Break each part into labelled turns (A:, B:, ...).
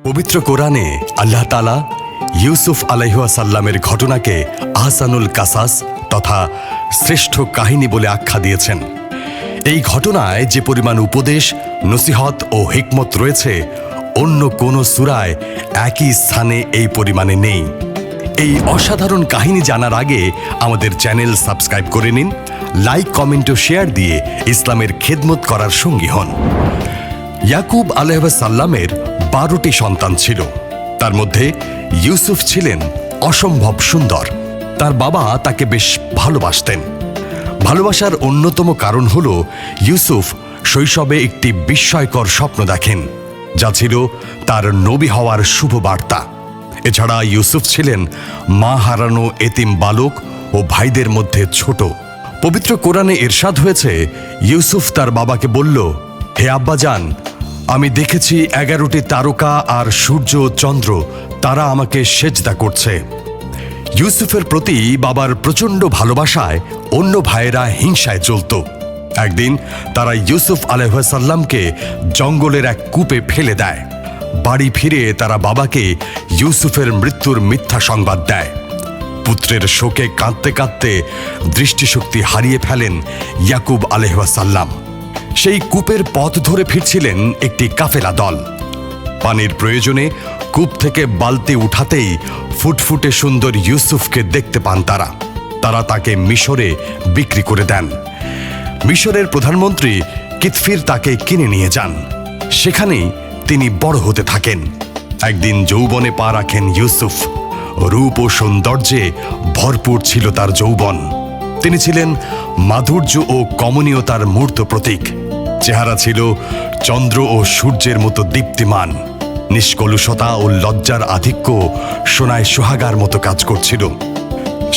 A: পবিত্র কোরআনে আল্লাহ তাআলা ইউসুফ আলাইহিস সালামের ঘটনাকে আহসানুল কাসাস তথা শ্রেষ্ঠ কাহিনী বলে আখ্যা দিয়েছেন। এই ঘটনায় যে পরিমাণ উপদেশ, নসিহত ও হিকমত রয়েছে, অন্য কোনো সূরায় একই স্থানে এই পরিমাণে নেই। এই অসাধারণ কাহিনী জানার আগে আমাদের চ্যানেল সাবস্ক্রাইব করে নিন, লাইক, কমেন্ট ও শেয়ার দিয়ে ইসলামের খেদমত করার সঙ্গী হন। ইয়াকুব আলাইহিস সালামের 12টি সন্তান ছিল। তার মধ্যে ইউসুফ ছিলেন অসম্ভব সুন্দর। তার বাবা তাকে বেশ ভালোবাসতেন। ভালোবাসার অন্যতম কারণ হল ইউসুফ শৈশবে একটি বিস্ময়কর স্বপ্ন দেখেন, যা ছিল তার নবী হওয়ার শুভ বার্তা। এছাড়া ইউসুফ ছিলেন মা হারানো এতিম বালক ও ভাইদের মধ্যে ছোট। পবিত্র কোরআনে ইরশাদ হয়েছে, ইউসুফ তার বাবাকে বলল, হে আব্বাজান, আমি দেখেছি 11টি তারকা আর সূর্য ও চন্দ্র, তারা আমাকে সেজদা করছে। ইউসুফের প্রতি বাবার প্রচণ্ড ভালোবাসায় অন্য ভাইয়েরা হিংসায় চলত। একদিন তারা ইউসুফ আলাইহিস সালামকে জঙ্গলের এক কূপে ফেলে দেয়। বাড়ি ফিরে তারা বাবাকে ইউসুফের মৃত্যুর মিথ্যা সংবাদ দেয়। পুত্রের শোকে কাঁদতে কাঁদতে দৃষ্টিশক্তি হারিয়ে ফেলেন ইয়াকুব আলাইহিস সালাম। সেই কূপের পথ ধরে ফিরছিলেন একটি কাফেলা দল। পানির প্রয়োজনে কূপ থেকে বালতি উঠাতেই ফুটফুটে সুন্দর ইউসুফকে দেখতে পান তারা তাকে মিশরে বিক্রি করে দেন। মিশরের প্রধানমন্ত্রী কিতফির তাকে কিনে নিয়ে যান। সেখানেই তিনি বড় হতে থাকেন। একদিন যৌবনে পা রাখেন ইউসুফ। রূপ ও সৌন্দর্যে ভরপুর ছিল তার যৌবন। তিনি ছিলেন মাধুর্য ও কমনীয়তার মূর্ত প্রতীক। চেহারা ছিল চন্দ্র ও সূর্যের মতো দীপ্তিমান। নিষ্কলুষতা ও লজ্জার আধিক্য সোনায় সোহাগার মতো কাজ করছিল।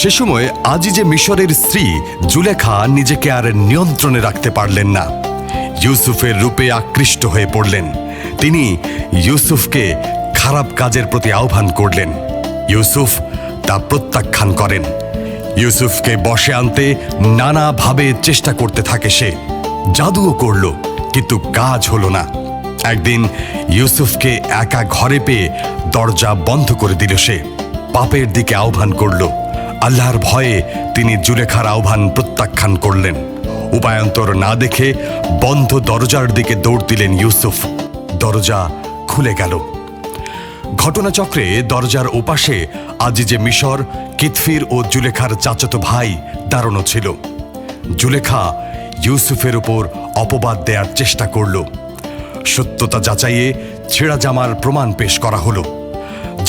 A: সে সময় আজিজে মিশরের স্ত্রী জুলেখা নিজেকে আর নিয়ন্ত্রণে রাখতে পারলেন না। ইউসুফের রূপে আকৃষ্ট হয়ে পড়লেন। তিনি ইউসুফকে খারাপ কাজের প্রতি আহ্বান করলেন। ইউসুফ তা প্রত্যাখ্যান করেন। ইউসুফকে বশে আনতে নানাভাবে চেষ্টা করতে থাকে সে। জাদুও করল, কিন্তু কাজ হলো না। একদিন ইউসুফকে একা ঘরে পেয়ে দরজা বন্ধ করে দিল সে। পাপের দিকে আহ্বান করল। আল্লাহর ভয়ে তিনি জুলেখার আহ্বান প্রত্যাখ্যান করলেন। উপায়ান্তর না দেখে বন্ধ দরজার দিকে দৌড় দিলেন ইউসুফ। দরজা খুলে গেল। ঘটনাচক্রে দরজার ওপাশে আজিজে মিশর, কিতফির ও জুলেখার চাচাতো ভাই দাঁড়ানো ছিল। জুলেখা ইউসুফের উপর অপবাদ দেওয়ার চেষ্টা করল। সত্যতা যাচাইয়ে ছেঁড়া জামার প্রমাণ পেশ করা হলো।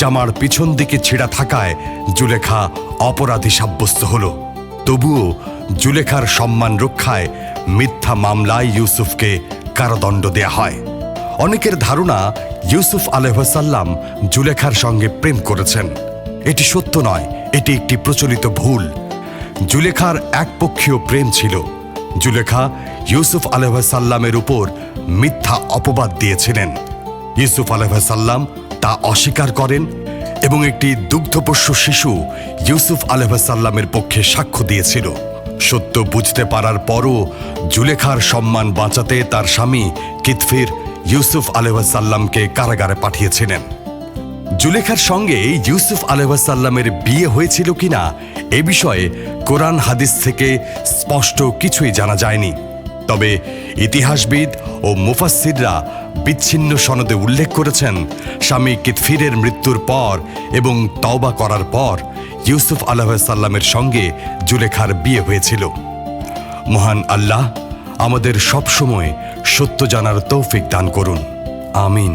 A: জামার পিছন দিকে ছেঁড়া থাকায় জুলেখা অপরাধী সাব্যস্ত হল। তবুও জুলেখার সম্মান রক্ষায় মিথ্যা মামলায় ইউসুফকে কারাদণ্ড দেয়া হয়। অনেকের ধারণা ইউসুফ আলাইহিস সালাম জুলেখার সঙ্গে প্রেম করেছেন। এটি সত্য নয়, এটি একটি প্রচলিত ভুল। জুলেখার একপক্ষীয় প্রেম ছিল। জুলেখা ইউসুফ আলাইহিস সালামের উপর মিথ্যা অপবাদ দিয়েছিলেন। ইউসুফ আলাইহিস সালাম তা অস্বীকার করেন এবং একটি দুগ্ধপোষ্য শিশু ইউসুফ আলাইহিস সালামের পক্ষে সাক্ষ্য দিয়েছিল। সত্য বুঝতে পারার পরও জুলেখার সম্মান বাঁচাতে তার স্বামী কিতফির ইউসুফ আলাইহিস সালামকে কারাগারে পাঠিয়েছিলেন। জুলেখার সঙ্গে ইউসুফ আলাইহিস সালামের বিয়ে হয়েছিল কিনা এ বিষয়ে কোরআন হাদিস থেকে স্পষ্ট কিছুই জানা যায়নি। তবে ইতিহাসবিদ ও মুফাসসিররা বিচ্ছিন্ন সনদে উল্লেখ করেছেন, স্বামী কিতফিরের মৃত্যুর পর এবং তওবা করার পর ইউসুফ আলাইহিস সালামের সঙ্গে জুলেখার বিয়ে হয়েছিল। মহান আল্লাহ আমাদের সবসময় সত্য জানার তৌফিক দান করুন। আমিন।